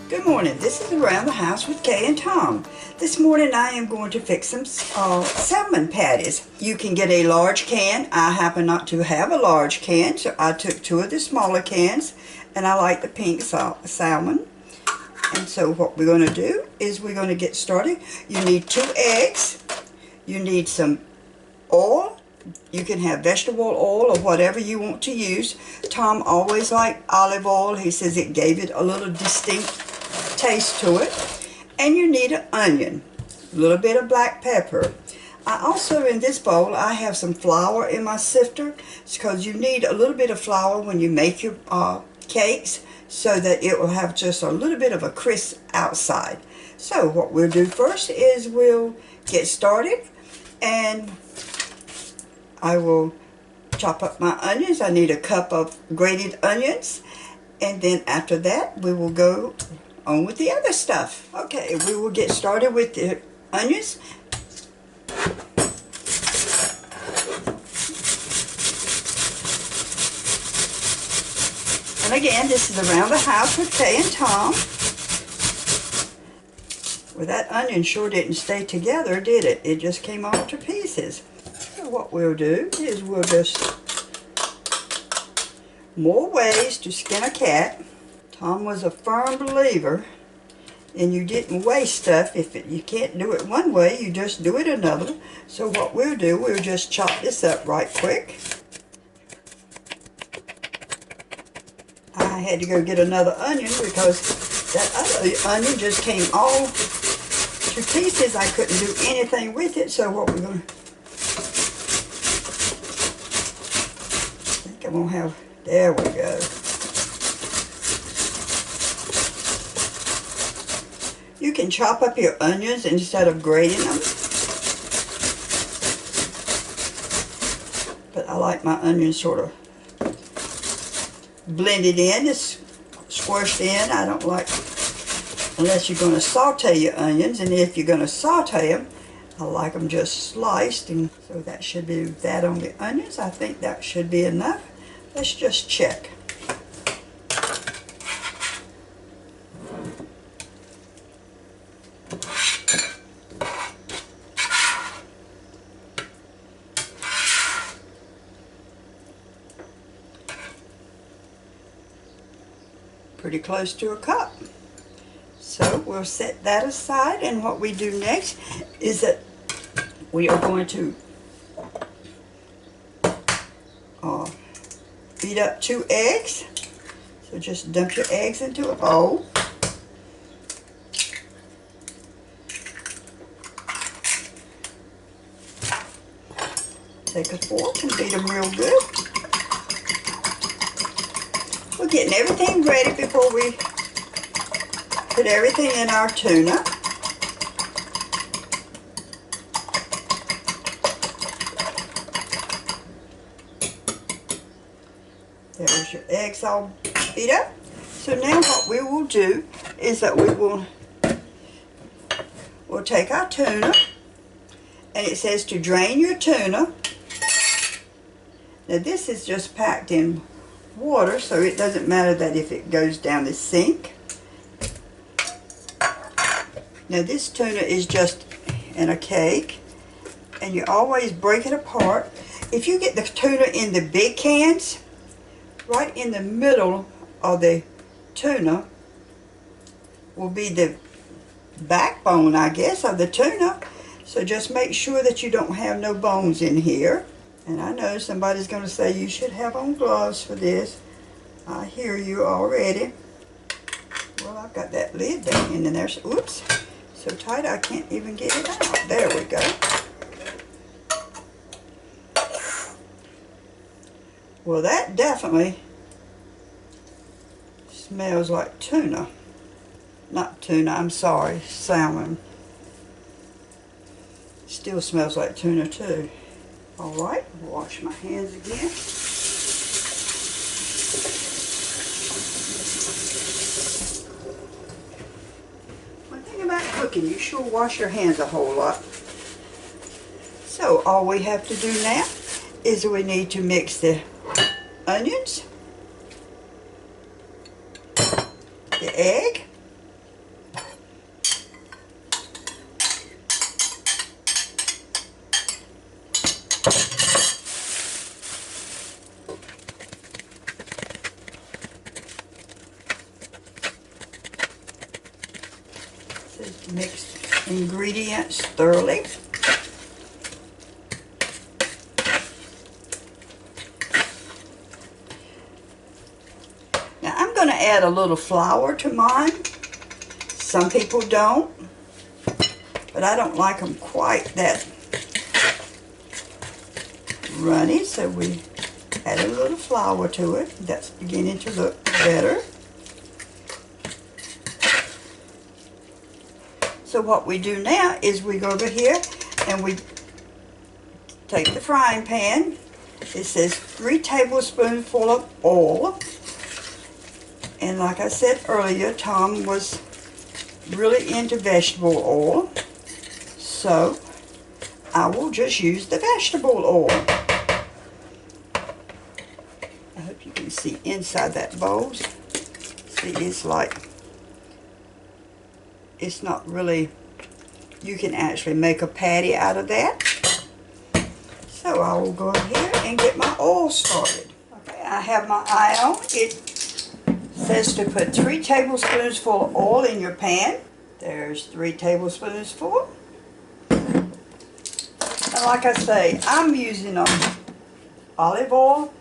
Good morning. This is Around the House with Kay and Tom. This morning I am going to fix some salmon patties. You can get a large can. I happen not to have a large can, so I took two of the smaller cans, and I like the pink salmon. And so what we're going to do is we're going to get started. You need 2 eggs. You need some oil. You can have vegetable oil or whatever you want to use. Tom always liked olive oil. He says it gave it a little distinct taste to it. And you need an onion, a little bit of black pepper. I also, in this bowl, I have some flour in my sifter. It's because you need a little bit of flour when you make your cakes so that it will have just a little bit of a crisp outside. So what we'll do first is we'll get started, and I will chop up my onions. I need a cup of grated onions, and then after that we will go on with the other stuff. Okay, we will get started with the onions. And again, this is Around the House with Kay and Tom. Well, that onion sure didn't stay together, did it? It just came all to pieces. So what we'll do is we'll just... More ways to skin a cat. Tom was a firm believer, and you didn't waste stuff. If you can't do it one way, you just do it another. So what we'll do, we'll just chop this up right quick. I had to go get another onion because that other onion just came all to pieces. I couldn't do anything with it. So what we're going to... I think I'm going to have... There we go. You can chop up your onions instead of grating them. But I like my onions sort of blended in, it's squished in. I don't like, unless you're going to saute your onions, and if you're going to saute them, I like them just sliced. And so that should be that on the onions. I think that should be enough. Let's just check. Pretty close to a cup. So we'll set that aside, and what we do next is that we are going to beat up 2 eggs. So just dump your eggs into a bowl. Take a fork and beat them real good. We're getting everything ready before we put everything in our tuna. There's your eggs all beat up. So now what we will do is that we'll take our tuna, and it says to drain your tuna. Now this is just packed in water, so it doesn't matter that if it goes down the sink. Now this tuna is just in a cake, and you always break it apart. If you get the tuna in the big cans, right in the middle of the tuna will be the backbone, I guess, of the tuna. So just make sure that you don't have no bones in here. And I know somebody's going to say you should have on gloves for this. I hear you already. Well, I've got that lid down in there. Oops. So tight I can't even get it out. There we go. Well, that definitely smells like tuna. Not tuna, I'm sorry, salmon. Still smells like tuna too. Alright, wash my hands again. One thing about cooking, you sure wash your hands a whole lot. So all we have to do now is we need to mix the onions, the egg, Just mix ingredients thoroughly. Now I'm going to add a little flour to mine. Some people don't, but I don't like them quite that runny, so we add a little flour to it. That's beginning to look better. So what we do now is we go over here and we take the frying pan. It says 3 tablespoonfuls of oil. And like I said earlier, Tom was really into vegetable oil. So I will just use the vegetable oil. I hope you can see inside that bowl. See, it's like, it's not really, you can actually make a patty out of that. So I will go ahead and get my oil started. Okay, I have my eye on. It says to put 3 tablespoons full of oil in your pan. There's 3 tablespoons full. And like I say, I'm using olive oil.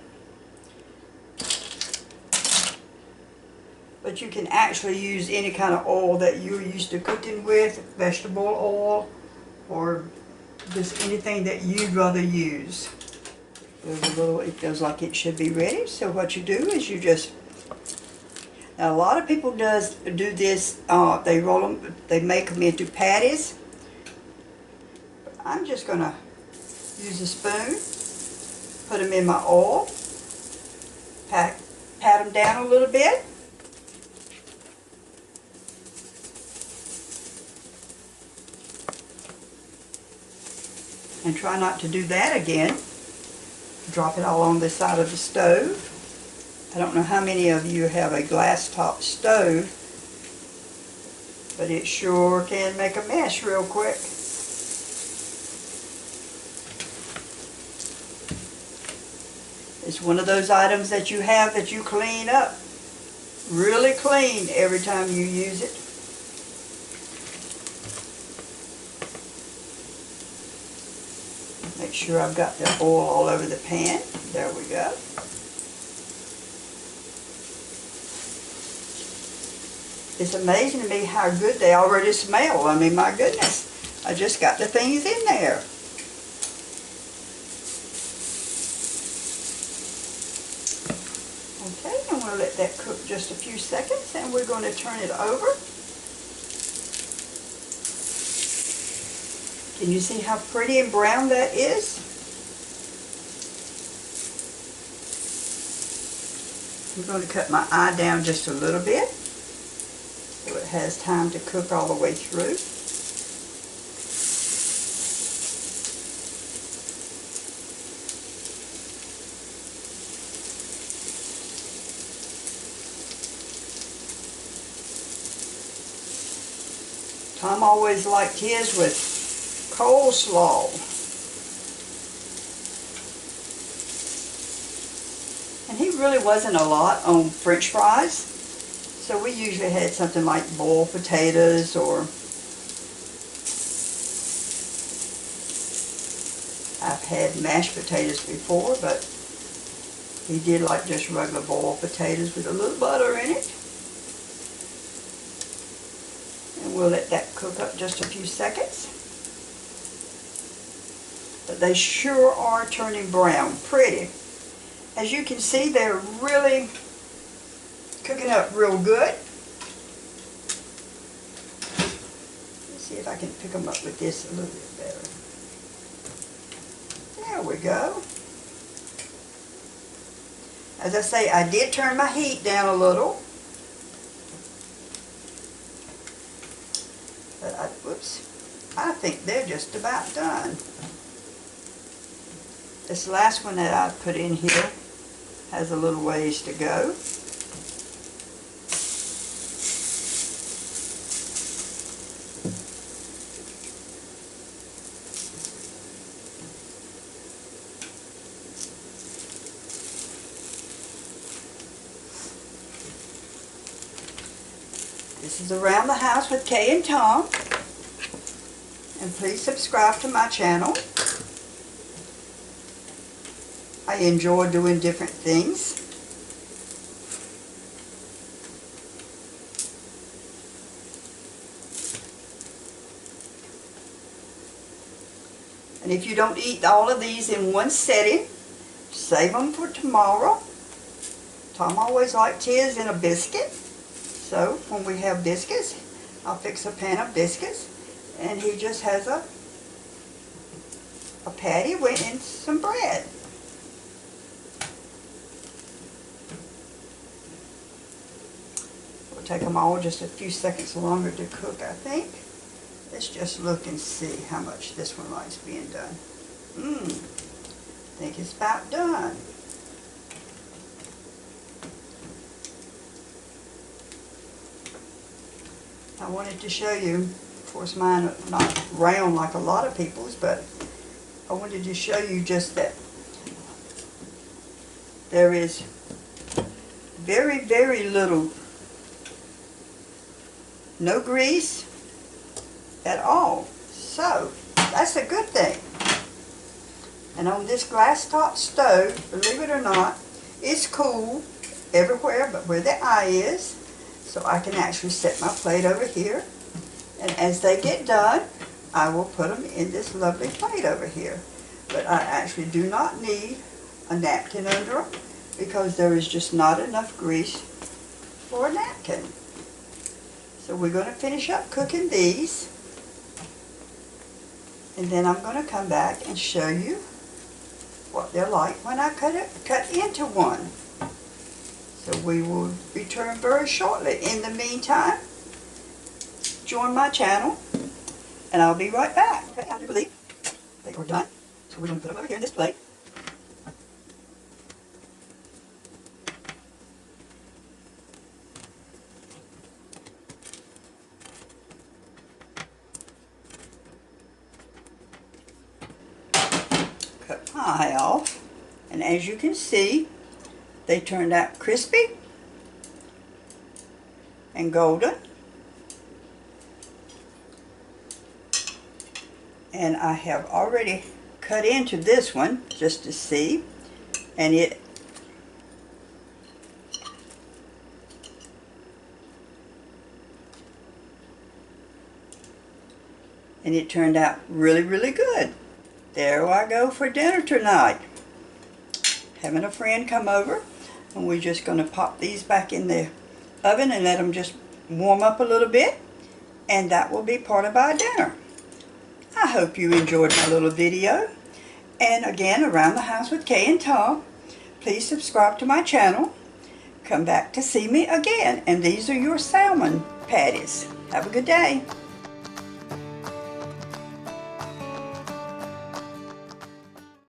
But you can actually use any kind of oil that you're used to cooking with, vegetable oil, or just anything that you'd rather use. There's a little, it feels like it should be ready. So what you do is you just, now a lot of people do this, they roll them, they make them into patties. I'm just going to use a spoon, put them in my oil, pat them down a little bit. And try not to do that again. Drop it all on the side of the stove. I don't know how many of you have a glass top stove, but it sure can make a mess real quick. It's one of those items that you have that you clean up really clean every time you use it. Make sure I've got the oil all over the pan. There we go. It's amazing to me how good they already smell. I mean, my goodness. I just got the things in there. Okay, I'm going to let that cook just a few seconds, and we're going to turn it over. Can you see how pretty and brown that is? I'm going to cut my eye down just a little bit so it has time to cook all the way through. Tom always liked his with coleslaw. And he really wasn't a lot on French fries, so we usually had something like boiled potatoes, or I've had mashed potatoes before, but he did like just regular boiled potatoes with a little butter in it. And we'll let that cook up just a few seconds. But they sure are turning brown, pretty. As you can see, they're really cooking up real good. Let's see if I can pick them up with this a little bit better. There we go. As I say, I did turn my heat down a little. But I think they're just about done. This last one that I put in here has a little ways to go. This is Around the House with Kay and Tom. And please subscribe to my channel. I enjoy doing different things. And if you don't eat all of these in one setting, save them for tomorrow. Tom always liked his in a biscuit. So when we have biscuits, I'll fix a pan of biscuits. And he just has a patty and some bread. It'll take them all just a few seconds longer to cook, I think. Let's just look and see how much this one likes being done. I think it's about done. I wanted to show you, of course mine are not round like a lot of people's, but I wanted to show you just that there is very, very little, no grease at all. So that's a good thing. And on this glass top stove, believe it or not, it's cool everywhere but where the eye is. So I can actually set my plate over here. And as they get done, I will put them in this lovely plate over here. But I actually do not need a napkin under them because there is just not enough grease for a napkin. So we're going to finish up cooking these. And then I'm going to come back and show you what they're like when I cut into one. So we will return very shortly. In the meantime, join my channel and I'll be right back. Okay, I do believe they are done. So we're going to put them over here in this plate. Cut my eye off, and as you can see, they turned out crispy and golden. And I have already cut into this one just to see, and it turned out really, really good. There I go for dinner tonight. Having a friend come over, and we're just going to pop these back in the oven and let them just warm up a little bit, and that will be part of our dinner. I hope you enjoyed my little video. And again, Around the House with Kay and Tom. Please subscribe to my channel. Come back to see me again. And these are your salmon patties. Have a good day.